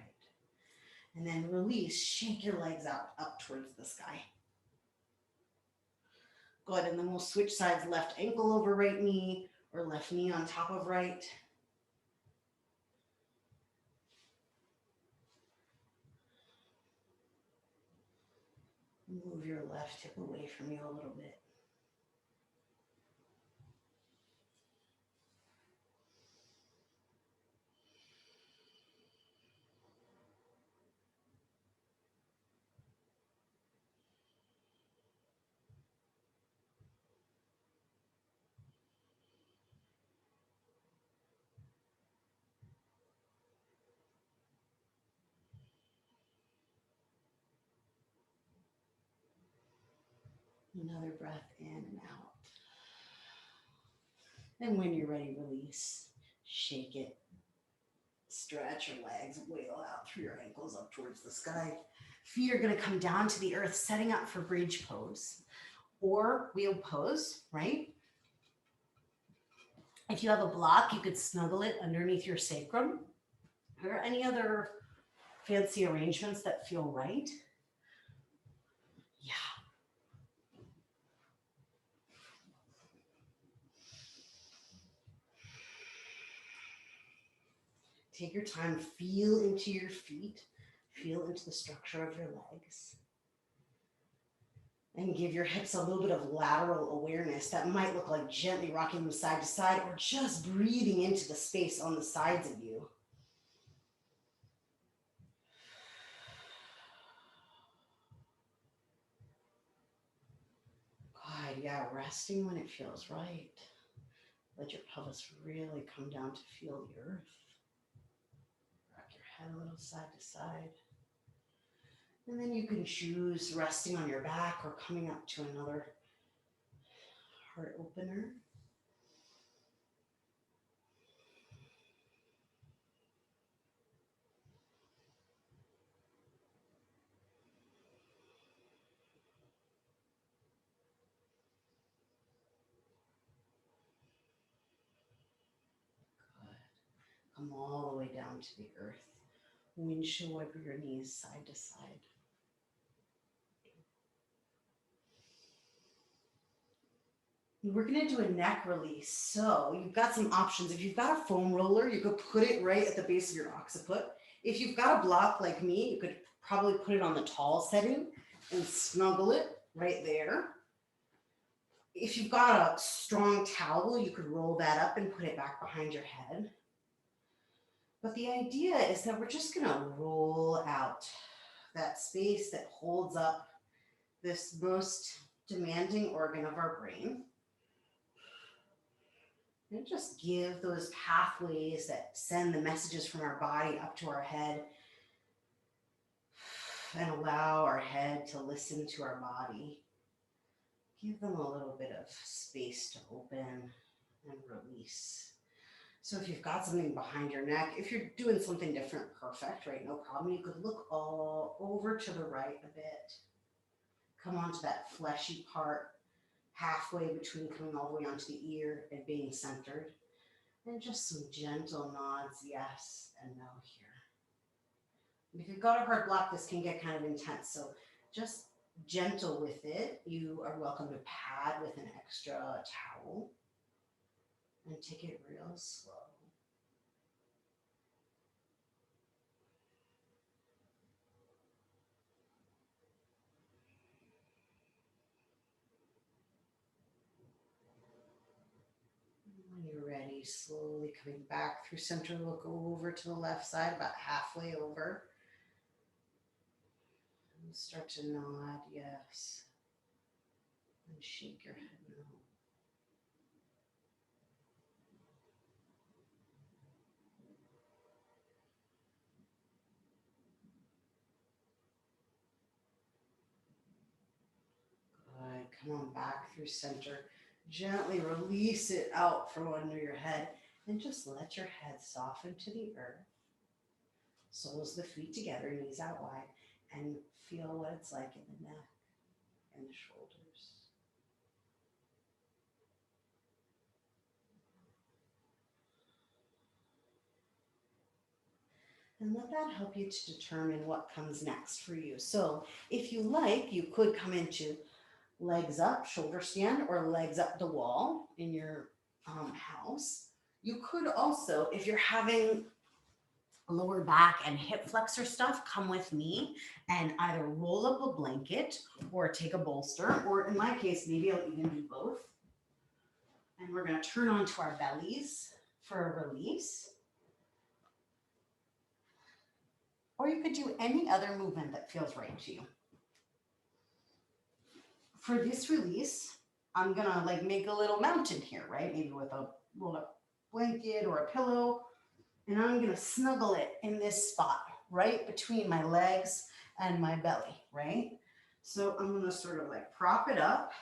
And then release, shake your legs out up towards the sky. Good, and then we'll switch sides, left ankle over right knee or left knee on top of right. Move your left hip away from you a little bit. Another breath in and out. And when you're ready, release. Shake it. Stretch your legs, wiggle out through your ankles up towards the sky. Feet are going to come down to the earth, setting up for bridge pose or wheel pose, right? If you have a block, you could snuggle it underneath your sacrum or any other fancy arrangements that feel right. Yeah. Take your time, feel into your feet, feel into the structure of your legs. And give your hips a little bit of lateral awareness. That might look like gently rocking them side to side or just breathing into the space on the sides of you. God, yeah, resting when it feels right. Let your pelvis really come down to feel the earth. Rock your head a little side to side. And then you can choose resting on your back or coming up to another heart opener. Good. Come all the way down to the earth. Windshield wiper your knees side to side. We're going to do a neck release. So you've got some options. If you've got a foam roller, you could put it right at the base of your occiput. If you've got a block like me, you could probably put it on the tall setting and snuggle it right there. If you've got a strong towel, you could roll that up and put it back behind your head. But the idea is that we're just going to roll out that space that holds up this most demanding organ of our brain. And just give those pathways that send the messages from our body up to our head and allow our head to listen to our body. Give them a little bit of space to open and release. So if you've got something behind your neck, if you're doing something different, perfect, right? No problem. You could look all over to the right a bit. Come onto that fleshy part halfway between coming all the way onto the ear and being centered. And just some gentle nods, yes and no here. If you've got a hard block, this can get kind of intense. So just gentle with it. You are welcome to pad with an extra towel and take it real slow. When you're ready, slowly coming back through center, look over to the left side, about halfway over. And start to nod, yes. And shake your head no. Good. Come on back through center. Gently release it out from under your head and just let your head soften to the earth. Soles of the feet together, knees out wide, and feel what it's like in the neck and the shoulders. And let that help you to determine what comes next for you. So if you like, you could come into legs up, shoulder stand, or legs up the wall in your house. You could also, if you're having lower back and hip flexor stuff, come with me and either roll up a blanket or take a bolster, or in my case, maybe I'll even do both. And we're going to turn onto our bellies for a release. Or you could do any other movement that feels right to you. For this release, I'm going to like make a little mountain here, right? Maybe with a rolled up blanket or a pillow. And I'm going to snuggle it in this spot, right between my legs and my belly, right? So I'm going to sort of like prop it up,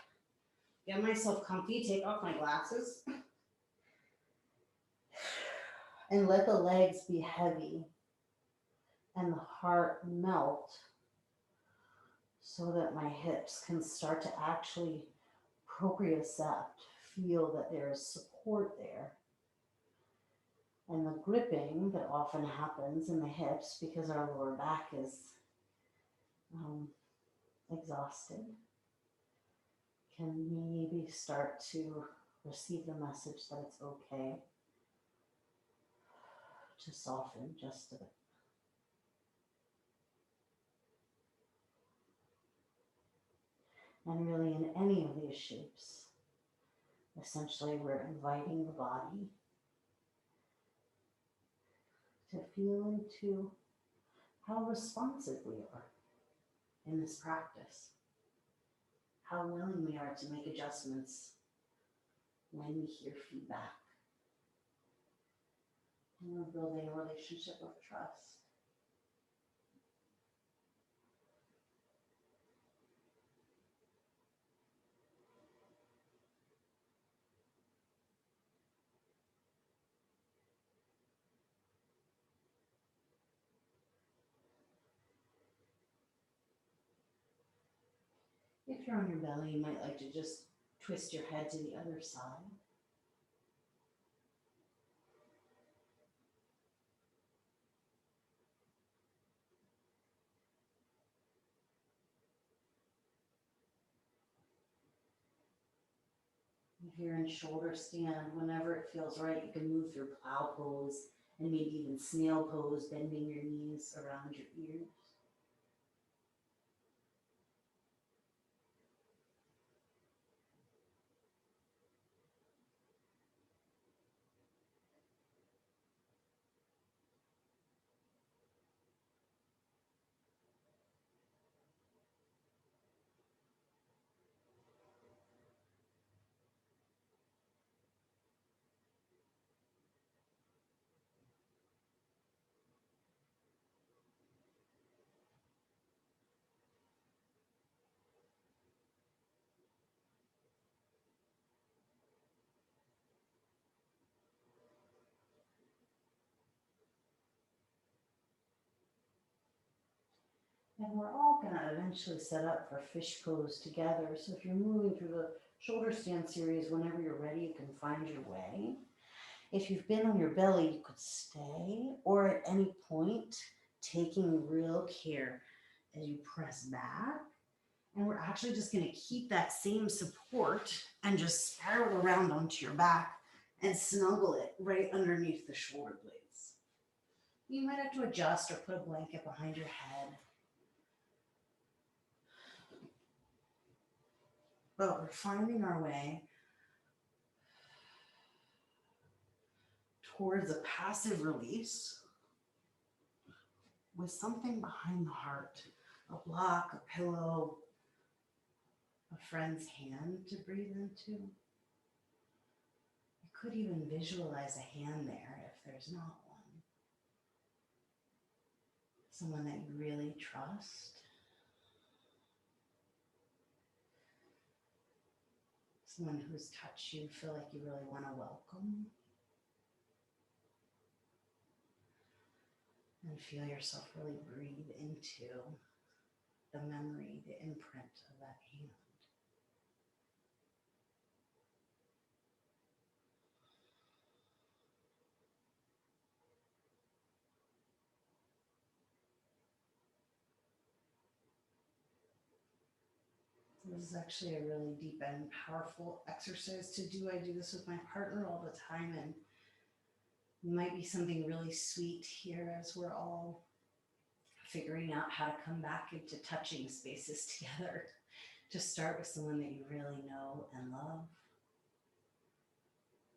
get myself comfy, take off my glasses, and let the legs be heavy and the heart melt so that my hips can start to actually propriocept, feel that there is support there. And the gripping that often happens in the hips because our lower back is exhausted can maybe start to receive the message that it's okay to soften just a bit. And really in any of these shapes, essentially we're inviting the body to feel into how responsive we are in this practice, how willing we are to make adjustments when we hear feedback. And we're building a relationship of trust. If you're on your belly, you might like to just twist your head to the other side. If you're in shoulder stand, whenever it feels right, you can move through plow pose and maybe even snail pose, bending your knees around your ears. And we're all going to eventually set up for fish pose together. So if you're moving through the shoulder stand series, whenever you're ready, you can find your way. If you've been on your belly, you could stay, or at any point, taking real care as you press back. And we're actually just going to keep that same support and just spiral around onto your back and snuggle it right underneath the shoulder blades. You might have to adjust or put a blanket behind your head. But we're finding our way towards a passive release with something behind the heart, a block, a pillow, a friend's hand to breathe into. You could even visualize a hand there if there's not one. Someone that you really trust. Someone whose touch you feel like you really want to welcome. And feel yourself really breathe into the memory, the imprint of that hand. This is actually a really deep and powerful exercise to do. I do this with my partner all the time, and it might be something really sweet here as we're all figuring out how to come back into touching spaces together. Just start with someone that you really know and love.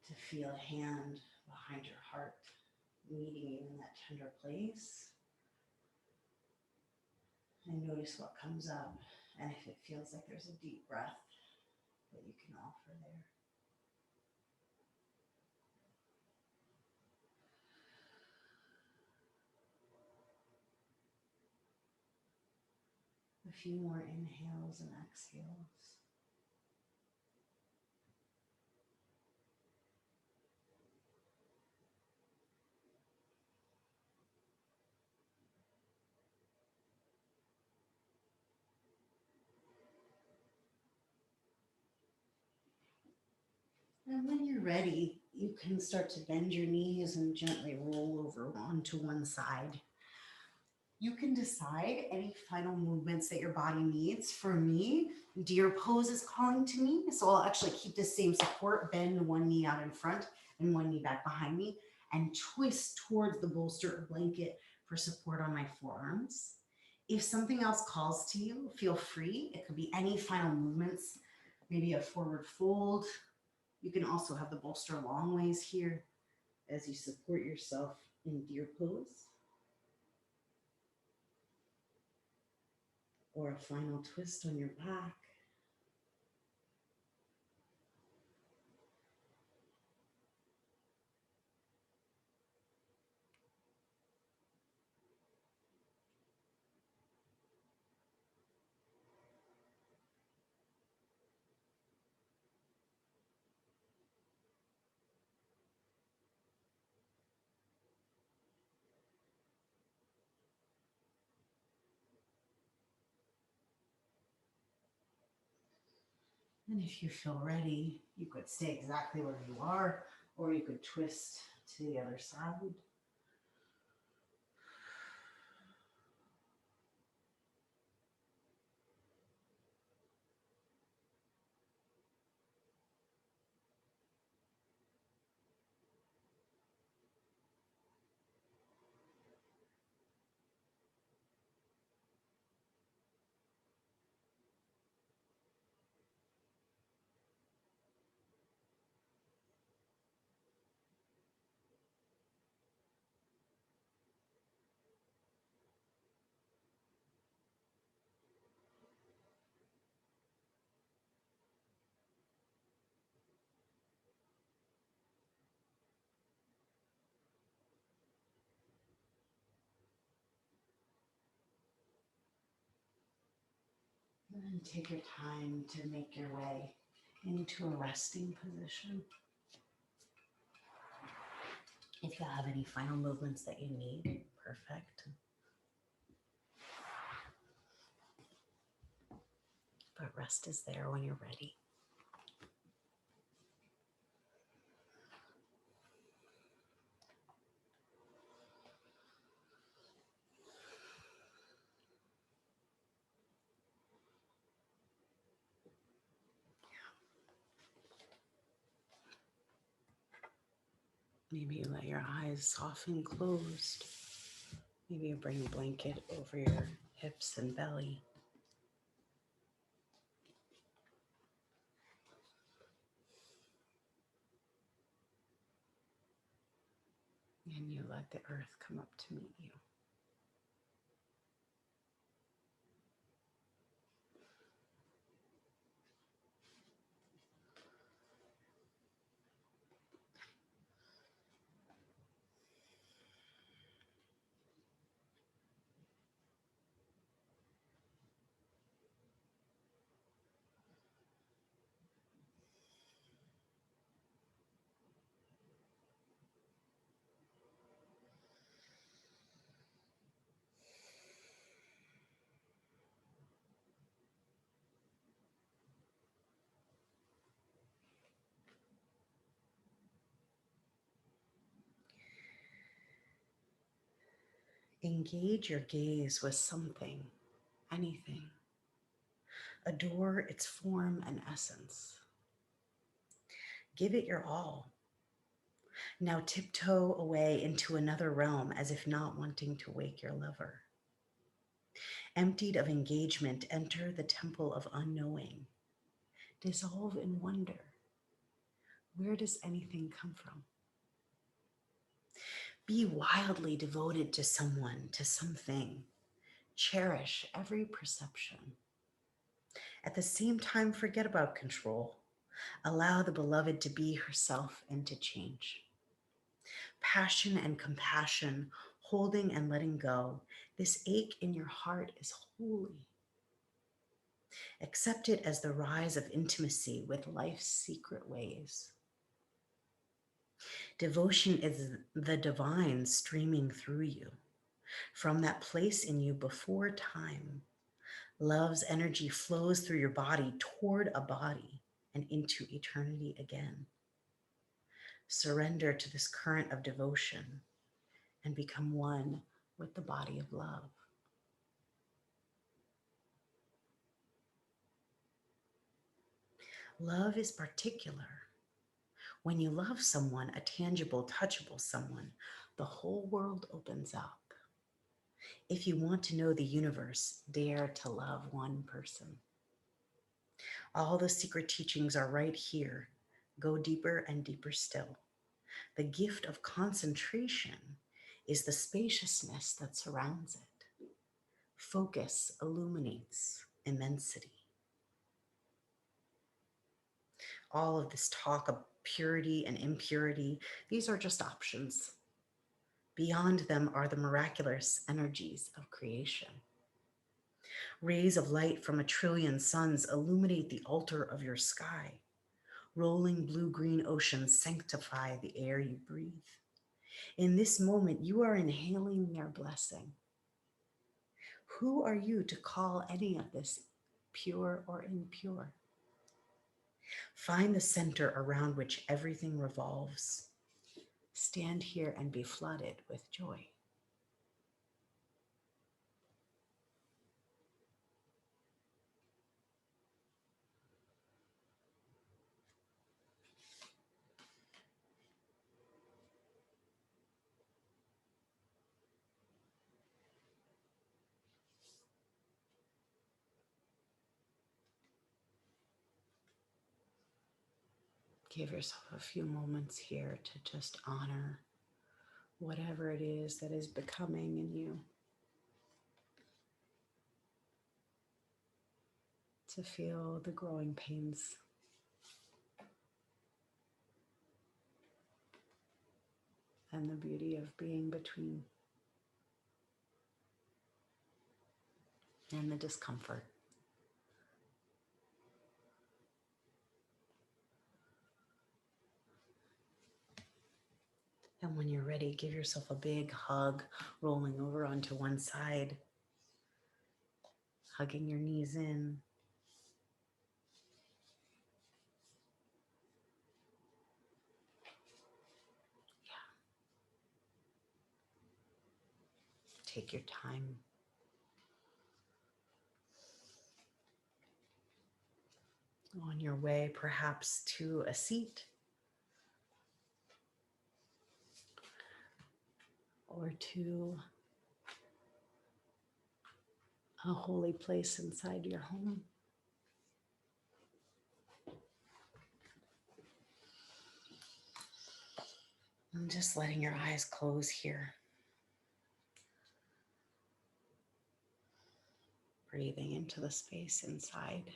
To feel a hand behind your heart, meeting you in that tender place. And notice what comes up, and if it feels like there's a deep breath that you can offer there. A few more inhales and exhales. And when you're ready, you can start to bend your knees and gently roll over onto one side. You can decide any final movements that your body needs. For me, deer pose is calling to me. So I'll actually keep the same support, bend one knee out in front and one knee back behind me, and twist towards the bolster or blanket for support on my forearms. If something else calls to you, feel free. It could be any final movements, maybe a forward fold. You can also have the bolster long ways here as you support yourself in deer pose. Or a final twist on your back. And if you feel ready, you could stay exactly where you are, or you could twist to the other side. And take your time to make your way into a resting position. If you have any final movements that you need, perfect. But rest is there when you're ready. Maybe you let your eyes soften closed. Maybe you bring a blanket over your hips and belly. And you let the earth come up to meet you. Engage your gaze with something, anything. Adore its form and essence. Give it your all. Now tiptoe away into another realm as if not wanting to wake your lover. Emptied of engagement, enter the temple of unknowing. Dissolve in wonder. Where does anything come from? Be wildly devoted to someone, to something. Cherish every perception. At the same time, forget about control. Allow the beloved to be herself and to change. Passion and compassion, holding and letting go. This ache in your heart is holy. Accept it as the rise of intimacy with life's secret ways. Devotion is the divine streaming through you. From that place in you before time, love's energy flows through your body toward a body and into eternity again. Surrender to this current of devotion and become one with the body of love. Love is particular. When you love someone, a tangible, touchable someone, the whole world opens up. If you want to know the universe, dare to love one person. All the secret teachings are right here. Go deeper and deeper still. The gift of concentration is the spaciousness that surrounds it. Focus illuminates immensity. All of this talk of purity and impurity, these are just options. Beyond them are the miraculous energies of creation. Rays of light from 1,000,000,000 suns illuminate the altar of your sky. Rolling blue-green oceans sanctify the air you breathe. In this moment, you are inhaling their blessing. Who are you to call any of this pure or impure? Find the center around which everything revolves. Stand here and be flooded with joy. Give yourself a few moments here to just honor whatever it is that is becoming in you. To feel the growing pains. And the beauty of being between. And the discomfort. And when you're ready, give yourself a big hug, rolling over onto one side, hugging your knees in. Take your time. On your way, perhaps to a seat or to a holy place inside your home. And just letting your eyes close here. Breathing into the space inside.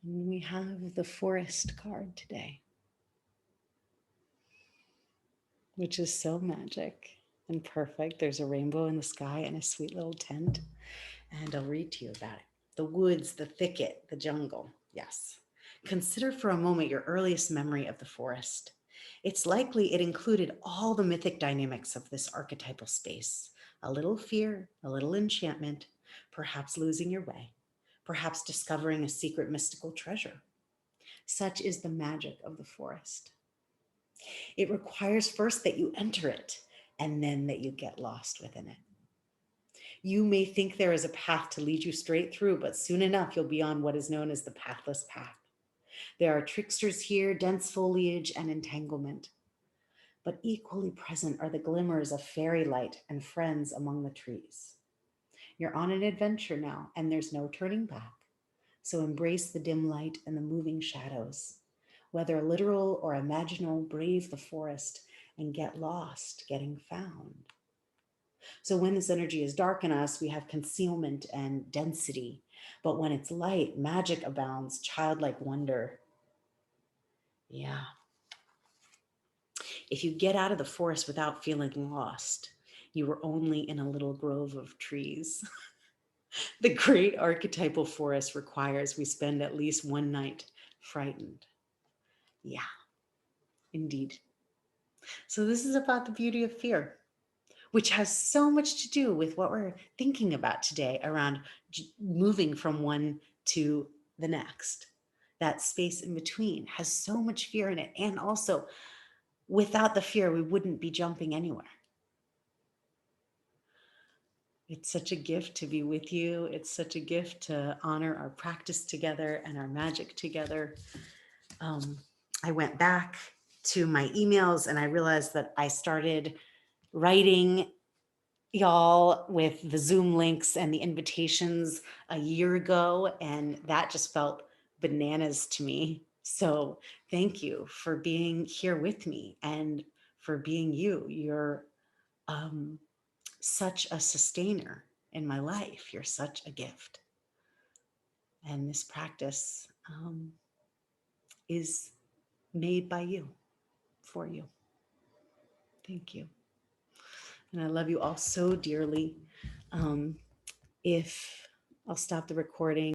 And we have the forest card today, which is so magic and perfect. There's a rainbow in the sky and a sweet little tent. And I'll read to you about it. The woods, the thicket, the jungle. Yes. Consider for a moment your earliest memory of the forest. It's likely it included all the mythic dynamics of this archetypal space. A little fear, a little enchantment, perhaps losing your way, perhaps discovering a secret mystical treasure. Such is the magic of the forest. It requires first that you enter it and then that you get lost within it. You may think there is a path to lead you straight through, but soon enough you'll be on what is known as the pathless path. There are tricksters here, dense foliage and entanglement. But equally present are the glimmers of fairy light and friends among the trees. You're on an adventure now, and there's no turning back. So embrace the dim light and the moving shadows. Whether literal or imaginal, brave the forest and get lost getting found. So when this energy is dark in us, we have concealment and density. But when it's light, magic abounds, childlike wonder. Yeah. If you get out of the forest without feeling lost, you were only in a little grove of trees. The great archetypal forest requires we spend at least one night frightened. Yeah, indeed. So this is about the beauty of fear, which has so much to do with what we're thinking about today around moving from one to the next. That space in between has so much fear in it. And also, without the fear, we wouldn't be jumping anywhere. It's such a gift to be with you. It's such a gift to honor our practice together and our magic together. I went back to my emails and I realized that I started writing y'all with the Zoom links and the invitations a year ago, and that just felt bananas to me. So thank you for being here with me and for being you. You're such a sustainer in my life. You're such a gift. And this practice is made by you, for you. Thank you. And I love you all so dearly. If I'll stop the recording.